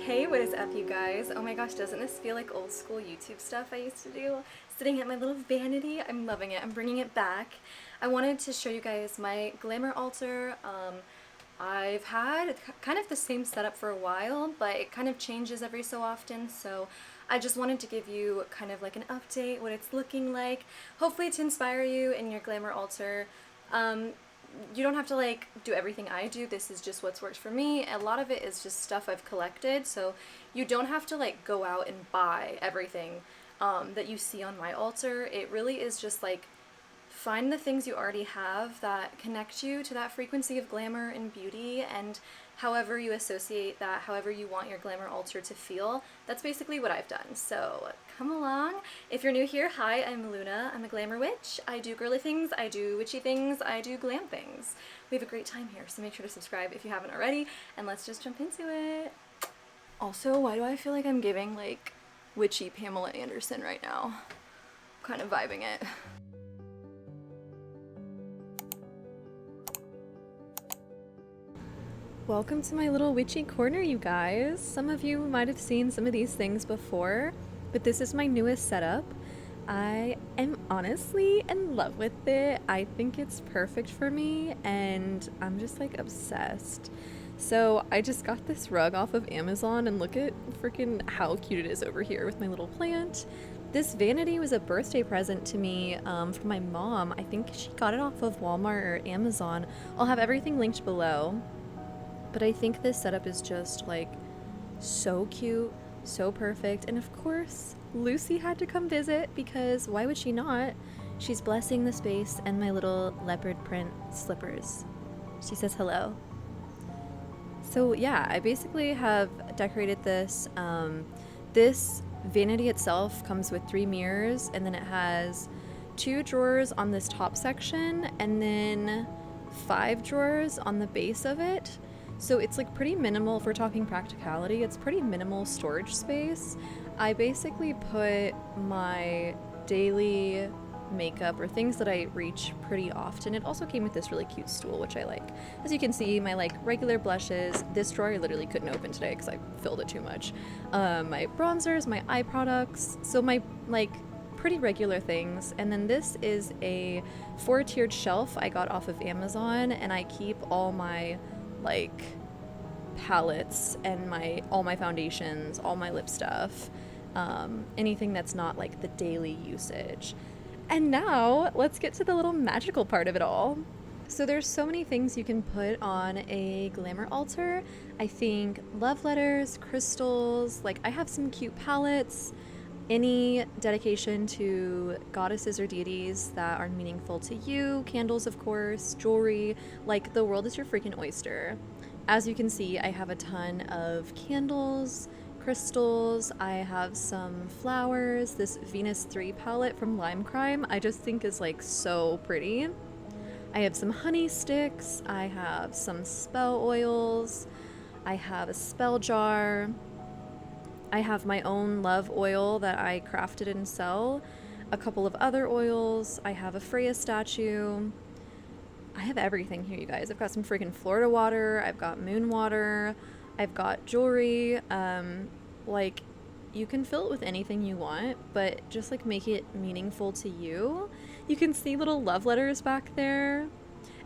Hey, what is up, you guys? Oh my gosh, doesn't this feel like old school YouTube stuff I used to do? Sitting at my little vanity. I'm loving it. I'm bringing it back. I wanted to show you guys my glamour altar. I've had kind of the same setup for a while, but it kind of changes every so often, so I just wanted to give you kind of like an update, what it's looking like, hopefully to inspire you in your glamour altar. You don't have to like do everything I do. This is just what's worked for me. A lot of it is just stuff I've collected, so you don't have to like go out and buy everything that you see on my altar. It really is just like find the things you already have that connect you to that frequency of glamour and beauty, and however you associate that, however you want your glamour altar to feel, that's basically what I've done. So come along. If you're new here, hi, I'm Luna. I'm a glamour witch. I do girly things, I do witchy things, I do glam things. We have a great time here, so make sure to subscribe if you haven't already, and let's just jump into it. Also, why do I feel like I'm giving like witchy Pamela Anderson right now? I'm kind of vibing it. Welcome to my little witchy corner, you guys. Some of you might have seen some of these things before, but this is my newest setup. I am honestly in love with it. I think it's perfect for me, and I'm just like obsessed. So I just got this rug off of Amazon, and look at freaking how cute it is over here with my little plant. This vanity was a birthday present to me from my mom. I think she got it off of Walmart or Amazon. I'll have everything linked below. But I think this setup is just like so cute, so perfect. And of course, Lucy had to come visit because why would she not? She's blessing the space and my little leopard print slippers. She says hello. So yeah, I basically have decorated this. This vanity itself comes with 3 mirrors, and then it has 2 drawers on this top section and then 5 drawers on the base of it. So it's like pretty minimal. If we're talking practicality, it's pretty minimal storage space. I basically put my daily makeup or things that I reach pretty often. It also came with this really cute stool, which I like. As you can see, my like regular blushes. This drawer I literally couldn't open today because I filled it too much. My bronzers, my eye products. So my like pretty regular things. And then this is a 4-tiered shelf I got off of Amazon, and I keep all my like palettes and all my foundations, all my lip stuff, anything that's not like the daily usage. And now let's get to the little magical part of it all. So there's so many things you can put on a glamour altar. I think love letters, crystals, like I have some cute palettes, any dedication to goddesses or deities that are meaningful to you, candles of course, jewelry, like the world is your freaking oyster. As you can see, I have a ton of candles, crystals, I have some flowers, this Venus 3 palette from Lime Crime I just think is like so pretty. I have some honey sticks, I have some spell oils, I have a spell jar, I have my own love oil that I crafted and sell, a couple of other oils, I have a Freya statue. I have everything here, you guys. I've got some freaking Florida water, I've got moon water, I've got jewelry. Like, you can fill it with anything you want, but just like make it meaningful to you. You can see little love letters back there.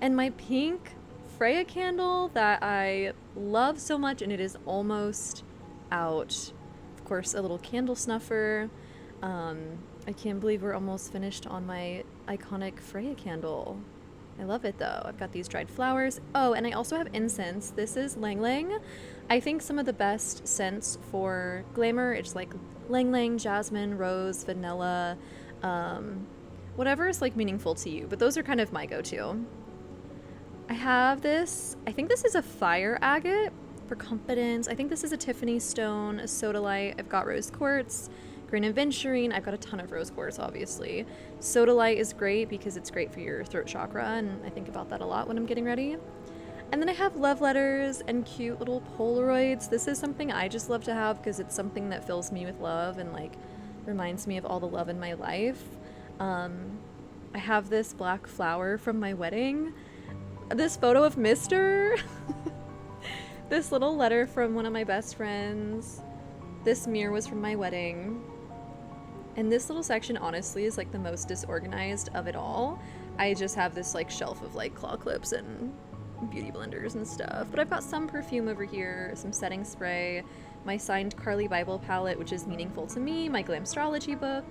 And my pink Freya candle that I love so much, and it is almost out. Of course, a little candle snuffer. I can't believe we're almost finished on my iconic Freya candle. I love it though. I've got these dried flowers. Oh, and I also have incense. This is Lang Lang. I think some of the best scents for glamour, it's like Lang Lang, jasmine, rose, vanilla, whatever is like meaningful to you. But those are kind of my go-to. I have this, I think this is a fire agate for confidence. I think this is a Tiffany stone, a sodalite. I've got rose quartz, green aventurine. I've got a ton of rose quartz, obviously. Sodalite is great because it's great for your throat chakra, and I think about that a lot when I'm getting ready. And then I have love letters and cute little Polaroids. This is something I just love to have because it's something that fills me with love and like reminds me of all the love in my life. I have this black flower from my wedding. This photo of Mr. This little letter from one of my best friends. This mirror was from my wedding. And this little section honestly is like the most disorganized of it all. I just have this like shelf of like claw clips and beauty blenders and stuff. But I've got some perfume over here, some setting spray, my signed Carly Bible palette, which is meaningful to me, my glamstrology book.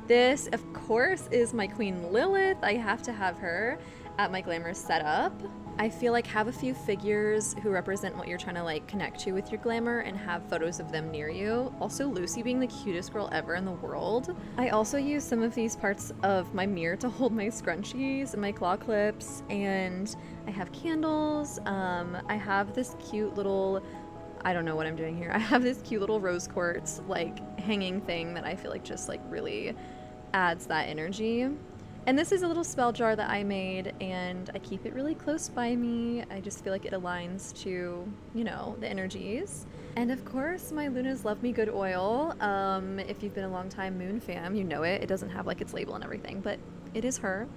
This, of course, is my Queen Lilith. I have to have her at my glamour setup. I feel like have a few figures who represent what you're trying to like connect to with your glamour and have photos of them near you. Also, Lucy being the cutest girl ever in the world. I also use some of these parts of my mirror to hold my scrunchies and my claw clips, and I have candles. I have this cute little, I don't know what I'm doing here. I have this cute little rose quartz like hanging thing that I feel like just like really adds that energy. And this is a little spell jar that I made, and I keep it really close by me. I just feel like it aligns to, you know, the energies. And of course, my Luna's Love Me Good oil. If you've been a long time Moon fam, you know it. It doesn't have like its label and everything, but it is her.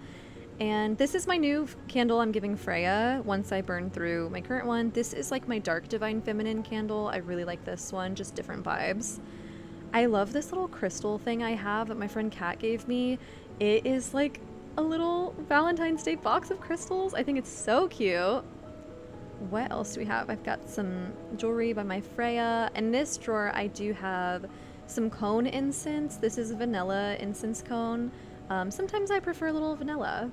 And this is my new candle I'm giving Freya once I burn through my current one. This is like my Dark Divine Feminine candle. I really like this one, just different vibes. I love this little crystal thing I have that my friend Kat gave me. It is like a little Valentine's Day box of crystals. I think it's so cute. What else do we have? I've got some jewelry by my Freya. In this drawer, I do have some cone incense. This is a vanilla incense cone. Sometimes I prefer a little vanilla.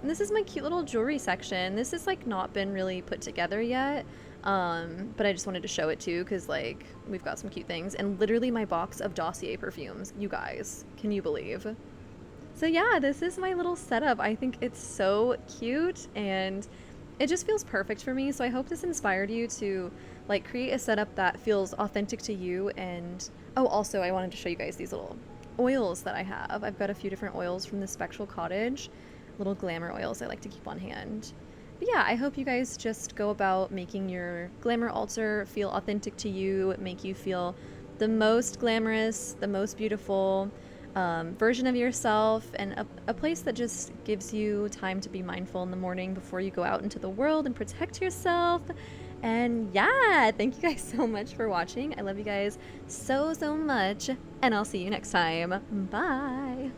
And this is my cute little jewelry section. This has like not been really put together yet. But I just wanted to show it too, because like we've got some cute things. And literally my box of Dossier perfumes. You guys, can you believe? So yeah, this is my little setup. I think it's so cute and it just feels perfect for me. So I hope this inspired you to like create a setup that feels authentic to you. And oh, also I wanted to show you guys these little oils that I have. I've got a few different oils from the Spectral Cottage, little glamour oils I like to keep on hand. But yeah, I hope you guys just go about making your glamour altar feel authentic to you, make you feel the most glamorous, the most beautiful version of yourself, and a place that just gives you time to be mindful in the morning before you go out into the world and protect yourself. And yeah, thank you guys so much for watching. I love you guys so much, and I'll see you next time. Bye.